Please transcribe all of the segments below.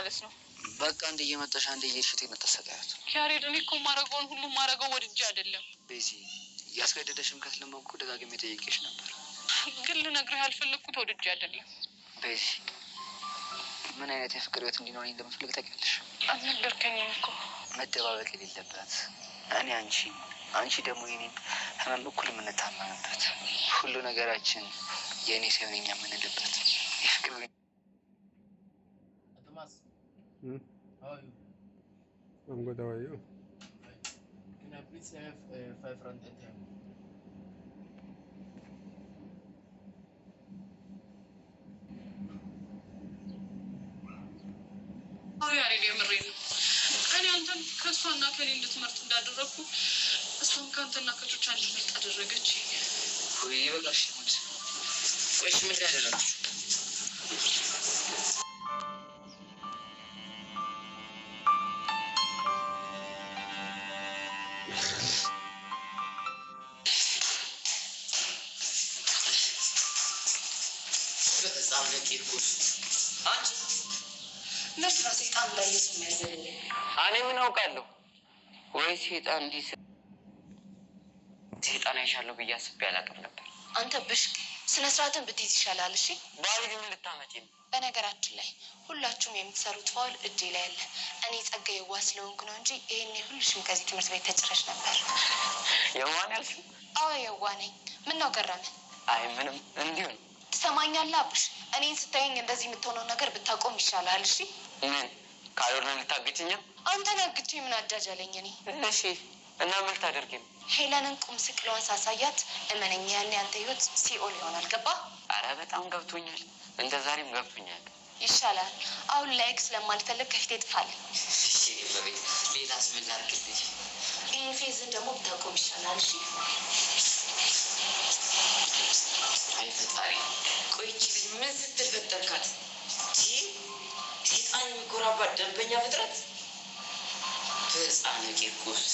ማለት ነው? በቃ እንደ እየመጣሽ አንዴ እየሄድሽ ተሰቃያት። ያሬድ እኔ እኮ ማረገውን ሁሉ ማረገው ወድጄ አይደለም። ቤዚ ያስገደደሽም ከተለመንኩ ደጋግሜ ጠይቄሽ ነበር፣ ግን ልነግርህ ያልፈለግኩት ወድጄ አይደለም። ቤዚ ምን አይነት የፍቅር ህይወት እንዲኖረኝ እንደምፈልግ ታውቂያለሽ። አልነገርከኝም እኮ። መደባበቅ የሌለበት እኔ አንቺ ደግሞ የኔን ህመም እኩል የምንታመምበት ሁሉ ነገራችን የእኔ ሳይሆን የኛ የምንልበት የፍቅር I'm good. How are you? Can I please have 5 rand ATM? ያሬድ የምሬ ነው። እኔ አንተን ከእሷና ከሌለ ትምህርት እንዳደረግኩ እሷም ከአንተና ከቾቻ እንድትመርጥ አደረገች። ወይ በቃሽ። ወይስ ምን ያደረገች? መስራ ሴጣን እንዳየሱ የሚያዘልኝ እኔ ምን አውቃለሁ? ወይ ሴጣን እንዲህ ሴጣን አይሻለሁ ብዬ አስቤ አላውቅም ነበር። አንተ ብሽቅ ስነ ስርዓትን ብትይዝ ይሻላል። እሺ ባል ግን ልታመጪ ነው? በነገራችን ላይ ሁላችሁም የምትሰሩት ፋውል እጄ ላይ አለ። እኔ ጸጋ የዋ ስለሆንኩ ነው እንጂ ይሄኔ ሁልሽም ከዚህ ትምህርት ቤት ተጭረሽ ነበር። የዋን ያልሽ? አዎ የዋ ነኝ። ምን ነው ገረመ? አይ ምንም እንዲሁ ነው። ትሰማኛለህ አቡሽ? እኔን ስታየኝ እንደዚህ የምትሆነው ነገር ብታቆም ይሻላል። እሺ ምን ካልሆነ ልታግጭኝ? አንተን አግቼ ምን አዳጃለኝ? እኔ እሺ እና ምን ታደርጊ? ሄለንን ቁም ስቅሏን ሳሳያት እመነኛ ያኔ አንተ ህይወት ሲኦል ይሆናል። ገባ? አረ በጣም ገብቶኛል። እንደ ዛሬም ገብቶኛል። ይሻላል። አሁን ላይክ ስለማልፈልግ ከፊቴ ጥፋል። እሺ በቤት ሌላስ ምን ላድርግልሽ? ይህን ፌዝን ደግሞ ብታቆም ይሻላል። እሺ አይ ፈጣሪ፣ ቆይቺ ልጅ ምን ስትል ፈጠርካት? ሴጣን የሚኮራባት ደንበኛ ፍጥረት። ህፃን ቂርቆስ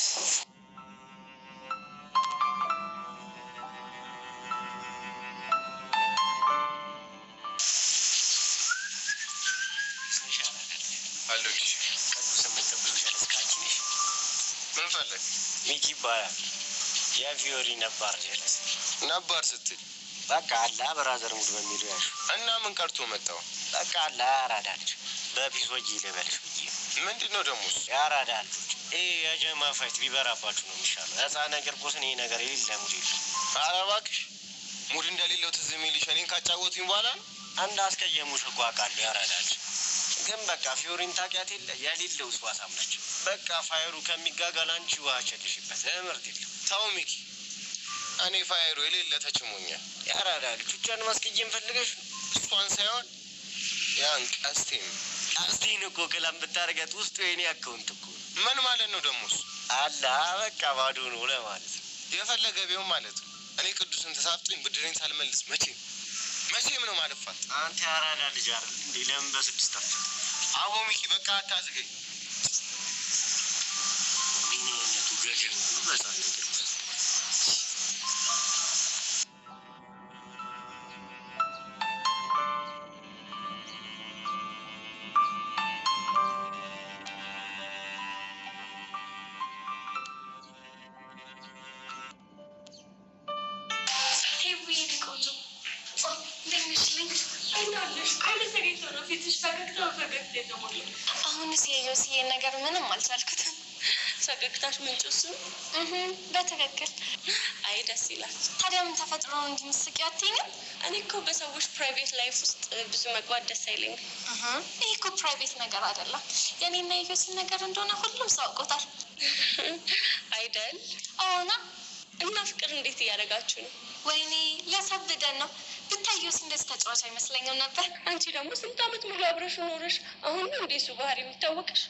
ምን ፈለግ? ሚኪ ይባላል። የፊዮሪ ነባር ጀለስ። ነባር ስትል በቃ አላ ብራዘር ሙድ በሚሉ ያሹ እና ምን ቀርቶ መጣው? በቃ አላ ያራዳልች በፒሶጂ ልበልሽ ብዬ። ምንድን ነው ደግሞ ያራዳልች? ይሄ የጀማ ፋይት ቢበራባችሁ ነው የሚሻለው። ህፃን ነገር ቁስን ይሄ ነገር የሌለ ሙድ የለም። ኧረ እባክሽ ሙድ እንደሌለው ትዝ የሚልሽ እኔን ካጫወቱኝ በኋላ ነው። አንድ አስቀየሙሽ እኮ አውቃለሁ። ያራዳልች ግን በቃ ፊዮሪን ታውቂያት የለ የሌለው እሷ ሳምናች። በቃ ፋይሩ ከሚጋጋል አንቺ ውሃ ቸልሽበት እምርት የለም። ተው ሚኪ፣ እኔ ፋይሩ የሌለ ተችሞኛል። ያራዳልች ብቻን ማስቀየም ፈልገሽ እሷን ሳይሆን ያን ቀስቴን እኮ ክላም ብታደርጋት ውስጡ የኔ አካውንት እኮ። ምን ማለት ነው ደግሞ እሱ? አላ በቃ ባዶ ነው ለማለት ነው። የፈለገ ቢሆን ማለት ነው። እኔ ቅዱስን ተሳፍጦኝ ብድሬን ሳልመልስ መቼም ነው ማለፋት። አንተ ያራዳ ልጅ አይደል እንዴ? ለምን በስድስት ጠፍ? አቦ ሚኪ በቃ አታዝገኝ። ምን አይነቱ ገጀራ ነው በዛን ነገር አሁንስ የዮሲዬን ነገር ምንም አልቻልኩትም። ፈገግታሽ ምንጭ እሱ በትክክል። አይ ደስ ይላል። ታዲያ ምን ተፈጥሮ ነው እንዲህ ምስቂው አትይኝም? እኔ እኮ በሰዎች ፕራይቬት ላይፍ ውስጥ ብዙ መግባት ደስ አይለኝም። ይህ እኮ ፕራይቬት ነገር አይደለም። የኔና የዮሲ ነገር እንደሆነ ሁሉም ሰው አውቆታል አይደል? አዎና። እና ፍቅር እንዴት እያደረጋችሁ ነው? ወይኔ ሊያሳብደን ነው። ብታይ ዮሲ እንደዚህ ተጫዋች አይመስለኝም ነበር። አንቺ ደግሞ ስንት ዓመት ሙሉ አብረሽ ኖረሽ አሁን ነው እንዴ እሱ ባህሪ የሚታወቅሽ?